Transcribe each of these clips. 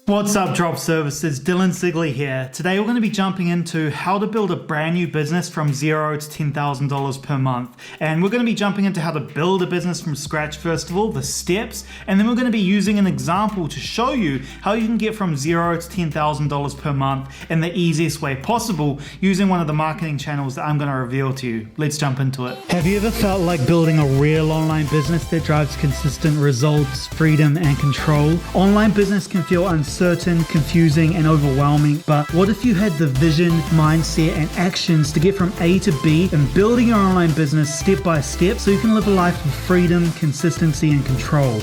What's up, drop services? Dylan Sigley here. Today we're going to be jumping into how to build a brand new business from $0 to $10,000 per month. And we're going to be jumping into how to build a business from scratch first of all, the steps, and then we're going to be using an example to show you how you can get from $0 to $10,000 per month in the easiest way possible using one of the marketing channels that I'm going to reveal to you. Let's jump into it. Have you ever felt like building a real online business that drives consistent results, freedom, and control? Online business can feel uncertain, confusing, and overwhelming, but what if you had the vision, mindset, and actions to get from A to B and building your online business step by step so you can live a life of freedom, consistency, and control?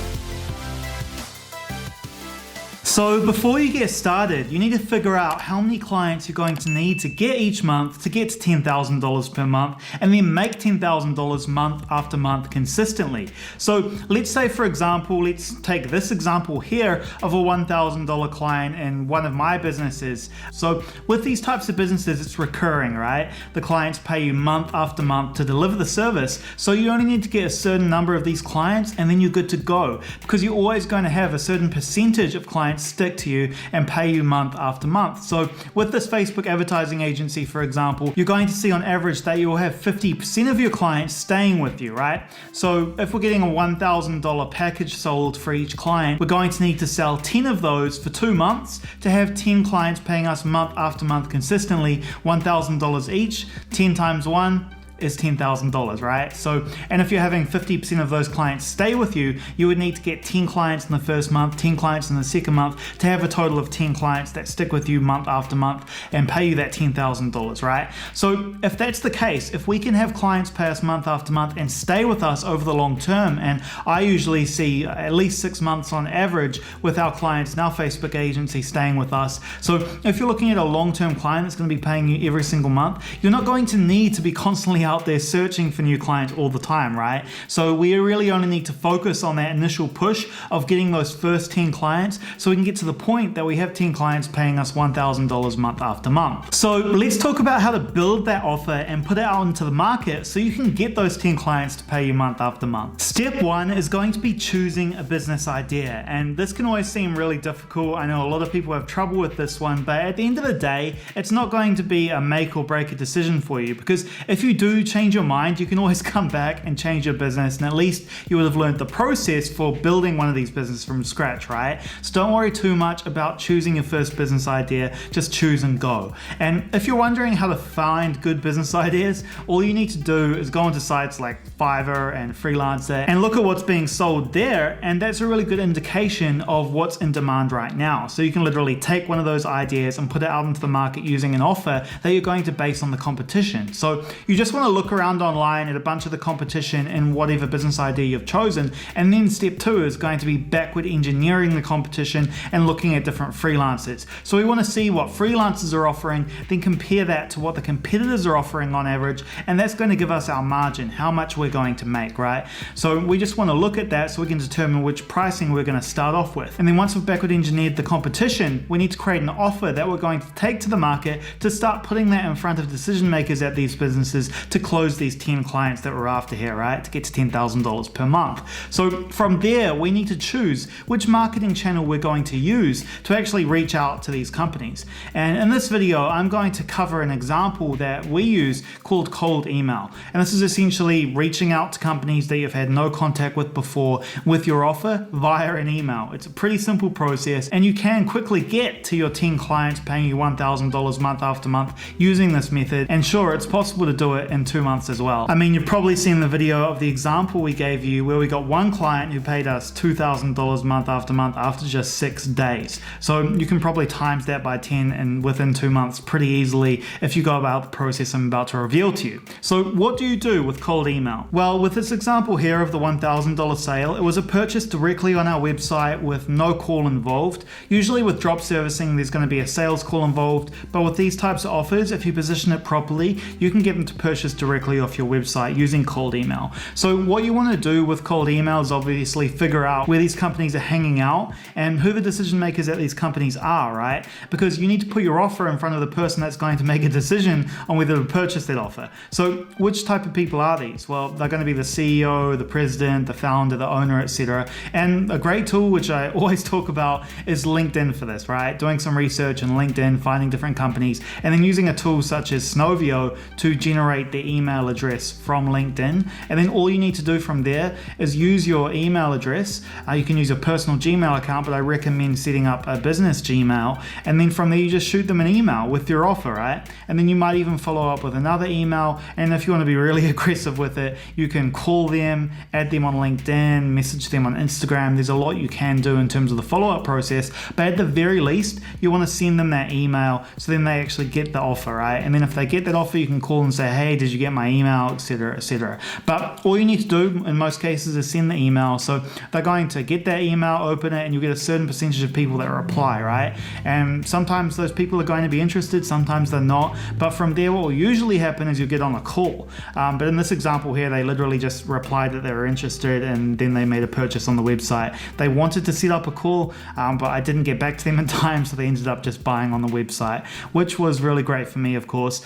So before you get started, you need to figure out how many clients you're going to need to get each month to get to $10,000 per month and then make $10,000 month after month consistently. So let's say, for example, let's take this example here of a $1,000 client in one of my businesses. So with these types of businesses, it's recurring, right? The clients pay you month after month to deliver the service. So you only need to get a certain number of these clients and then you're good to go, because you're always going to have a certain percentage of clients stick to you and pay you month after month. So with this Facebook advertising agency, for example, you're going to see on average that you'll have 50% of your clients staying with you, right? So if we're getting a $1,000 package sold for each client, we're going to need to sell 10 of those for 2 months to have 10 clients paying us month after month consistently, $1,000 each. 10 times 1 is $10,000, right? So, and if you're having 50% of those clients stay with you, you would need to get 10 clients in the first month, 10 clients in the second month to have a total of 10 clients that stick with you month after month and pay you that $10,000, right? So if that's the case, if we can have clients pay us month after month and stay with us over the long term, and I usually see at least 6 months on average with our clients in our Facebook agency staying with us. So if you're looking at a long-term client that's going to be paying you every single month, you're not going to need to be constantly out there searching for new clients all the time, right? So we really only need to focus on that initial push of getting those first 10 clients so we can get to the point that we have 10 clients paying us $1,000 month after month. So let's talk about how to build that offer and put it out into the market so you can get those 10 clients to pay you month after month. Step 1 is going to be choosing a business idea, and this can always seem really difficult. I know a lot of people have trouble with this one, but at the end of the day, it's not going to be a make or break a decision for you, because if you do change your mind, you can always come back and change your business, and at least you would have learned the process for building one of these businesses from scratch, right? So don't worry too much about choosing your first business idea, just choose and go. And if you're wondering how to find good business ideas, all you need to do is go onto sites like Fiverr and Freelancer and look at what's being sold there, and that's a really good indication of what's in demand right now. So you can literally take one of those ideas and put it out into the market using an offer that you're going to base on the competition. So you just want to look around online at a bunch of the competition in whatever business idea you've chosen, and then step 2 is going to be backward engineering the competition and looking at different freelancers. So we want to see what freelancers are offering, then compare that to what the competitors are offering on average, and that's going to give us our margin, how much we're going to make, right? So we just want to look at that so we can determine which pricing we're going to start off with. And then once we've backward engineered the competition, we need to create an offer that we're going to take to the market to start putting that in front of decision makers at these businesses to close these 10 clients that we're after here, right? To get to $10,000 per month. So from there, we need to choose which marketing channel we're going to use to actually reach out to these companies. And in this video, I'm going to cover an example that we use called cold email. And this is essentially reaching out to companies that you've had no contact with before with your offer via an email. It's a pretty simple process, and you can quickly get to your 10 clients paying you $1,000 month after month using this method. And sure, it's possible to do it in 2 months as well. I mean, you've probably seen the video of the example we gave you where we got one client who paid us $2,000 month after just 6 days. So you can probably times that by 10 and within 2 months pretty easily if you go about the process I'm about to reveal to you. So what do you do with cold email? Well, with this example here of the $1,000 sale, it was a purchase directly on our website with no call involved. Usually with drop servicing, there's going to be a sales call involved, but with these types of offers, if you position it properly, you can get them to purchase purchase directly off your website using cold email. So what you want to do with cold email is obviously figure out where these companies are hanging out and who the decision makers at these companies are, right? Because you need to put your offer in front of the person that's going to make a decision on whether to purchase that offer. So which type of people are these? Well, they're going to be the CEO, the president, the founder, the owner, etc. And a great tool, which I always talk about, is LinkedIn for this, right? Doing some research on LinkedIn, finding different companies, and then using a tool such as Snovio to generate the email address from LinkedIn. And then all you need to do from there is use your email address. You can use a personal Gmail account, but I recommend setting up a business Gmail. And then from there, you just shoot them an email with your offer, right? And then you might even follow up with another email. And if you want to be really aggressive with it, you can call them, add them on LinkedIn, message them on Instagram. There's a lot you can do in terms of the follow-up process. But at the very least, you want to send them that email so then they actually get the offer, right? And then if they get that offer, you can call and say, hey, did you get my email, etc., etc. But all you need to do in most cases is send the email. So they're going to get that email, open it, and you'll get a certain percentage of people that reply, right? And sometimes those people are going to be interested, sometimes they're not. But from there, what will usually happen is you'll get on a call. But in this example here, they literally just replied that they were interested and then they made a purchase on the website. They wanted to set up a call, but I didn't get back to them in time, so they ended up just buying on the website, which was really great for me, of course,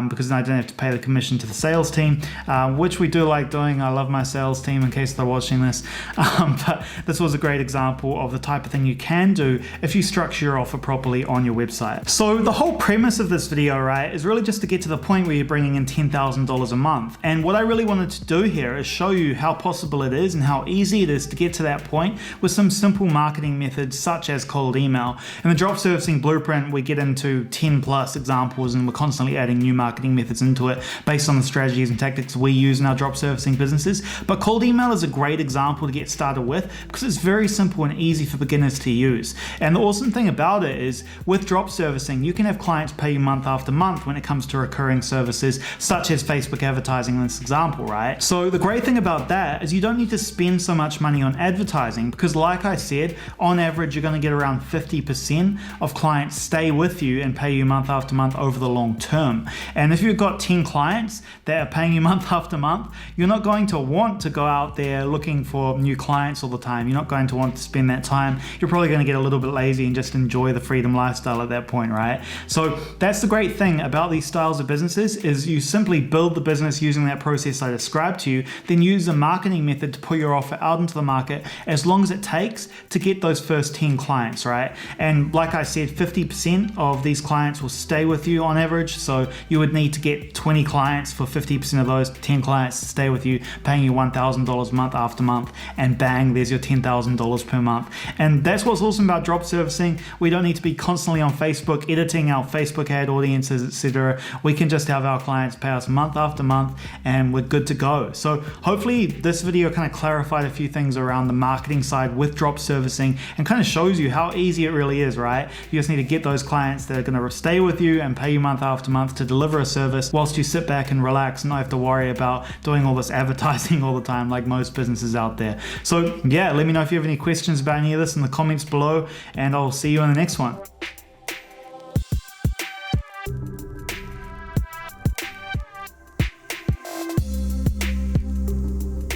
because then I didn't have to pay the commission to the sales team, which we do like doing. I love my sales team in case they're watching this. But this was a great example of the type of thing you can do if you structure your offer properly on your website. So the whole premise of this video, right, is really just to get to the point where you're bringing in $10,000 a month. And what I really wanted to do here is show you how possible it is and how easy it is to get to that point with some simple marketing methods such as cold email. In the drop servicing blueprint, we get into 10 plus examples and we're constantly adding new marketing methods into it based on the strategies and tactics we use in our drop servicing businesses. But cold email is a great example to get started with because it's very simple and easy for beginners to use. And the awesome thing about it is with drop servicing, you can have clients pay you month after month when it comes to recurring services such as Facebook advertising in this example, right? So the great thing about that is you don't need to spend so much money on advertising because like I said, on average, you're going to get around 50% of clients stay with you and pay you month after month over the long term. And if you've got 10 clients that are paying you month after month, you're not going to want to go out there looking for new clients all the time. You're not going to want to spend that time. You're probably going to get a little bit lazy and just enjoy the freedom lifestyle at that point, right? So that's the great thing about these styles of businesses is you simply build the business using that process I described to you, then use a marketing method to put your offer out into the market as long as it takes to get those first 10 clients, right? And like I said, 50% of these clients will stay with you on average. So you would need to get 20 clients for 50% of those 10 clients to stay with you, paying you $1,000 month after month, and bang, there's your $10,000 per month. And that's what's awesome about drop servicing. We don't need to be constantly on Facebook editing our Facebook ad audiences, etc. We can just have our clients pay us month after month and we're good to go. So hopefully this video kind of clarified a few things around the marketing side with drop servicing and kind of shows you how easy it really is, right? You just need to get those clients that are going to stay with you and pay you month after month to deliver a service whilst you sit back and relax and not have to worry about doing all this advertising all the time like most businesses out there. So yeah, let me know if you have any questions about any of this in the comments below and I'll see you in the next one.